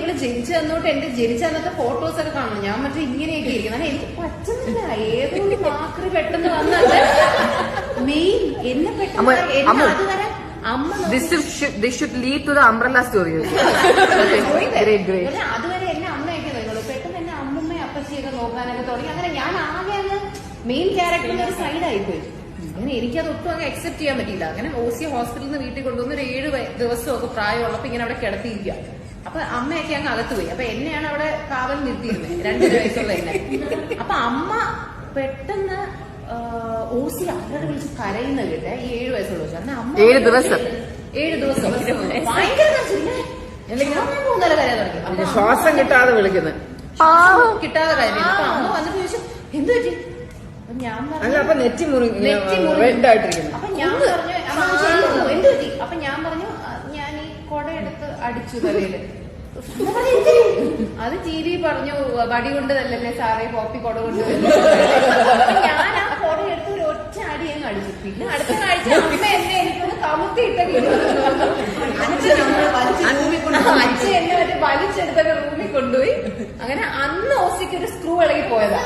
ഇവള് ജനിച്ചു തന്നോട്ട് എന്റെ ജനിച്ച അന്നത്തെ ഫോട്ടോസ് ഒക്കെ കാണണം. ഞാൻ മറ്റേ ഇങ്ങനെയൊക്കെ ഇരിക്കുന്നത്. എനിക്ക് പറ്റുന്നില്ല. ഏതോ മാക്രി പെട്ടെന്ന് വന്നത് മെയിൻ എന്നെ പെട്ടെന്ന് അതുവരെ അമ്മ This should lead to the umbrella story. Great, great. അതുവരെ എന്നെ അമ്മയൊക്കെ നോക്കുള്ളൂ. പെട്ടെന്ന് എന്നെ അമ്മമ്മയും അപ്പച്ചിയൊക്കെ നോക്കാനൊക്കെ തുടങ്ങി. അങ്ങനെ ഞാൻ ആകെ അങ്ങ് മെയിൻ ക്യാരക്ടറിന്റെ ഒരു സൈഡായി പോയി. അങ്ങനെ എനിക്കത് ഒട്ടും അങ്ങ് അക്സെപ്റ്റ് ചെയ്യാൻ പറ്റിയില്ല. അങ്ങനെ OC ഹോസ്പിറ്റലിൽ നിന്ന് വീട്ടിൽ കൊണ്ടുവന്ന് ഒരു 7 ദിവസമൊക്കെ പ്രായമുള്ളപ്പോ ഇങ്ങനെ അവിടെ കിടത്തിയിരിക്കുക. അപ്പൊ അമ്മയൊക്കെ അങ്ങ് അകത്ത് പോയി. അപ്പൊ എന്നെയാണ് അവിടെ കാവൽ നിർത്തിയിരുന്നത്, 2 വയസ്സുള്ള എന്നെ. അപ്പൊ അമ്മ പെട്ടെന്ന് OC അവരുടെ വിളിച്ച് കരയുന്ന കേട്ടെ. ഈ 7 വയസ്സുള്ള വെച്ചാൽ അമ്മ 7 ദിവസം ഭയങ്കര പോകുന്നല്ല കരയാൻ തുടങ്ങി. ശ്വാസം കിട്ടാതെ വിളിക്കുന്നത്, കിട്ടാതെ കരയുന്നു. അപ്പൊ അമ്മ വന്നിട്ട് ചോദിച്ചു എന്ത് പറ്റി? ഞാൻ അപ്പൊ നെറ്റി റെഡായിട്ടിരിക്കുന്നു. അപ്പൊ ഞാൻ പറഞ്ഞു എന്ത് പറ്റി? അപ്പൊ ഞാൻ പറഞ്ഞു ഞാൻ ഈ കൊടയെടുത്ത് അടിച്ചു തലയില്. അത് ചീരി പറഞ്ഞു വടി കൊണ്ട് തല്ലല്ലേ സാറേ, കോപ്പി കൊട കൊണ്ട്. ഞാൻ ആ കൊട എടുത്ത് ഒരു ഒറ്റ അടി അങ്ങ് അടിച്ചു. പിന്നെ അടുത്ത കാഴ്ച അമ്മ എന്നെ എനിക്കൊന്ന് കമുത്തിയിട്ട അച്ഛൻ എന്നെ മറ്റേ വലിച്ചെടുത്തൊക്കെ റൂമിൽ കൊണ്ടുപോയി. അങ്ങനെ അന്ന് OCക്ക് ഒരു സ്ക്രൂ ഇളകി പോയതാ.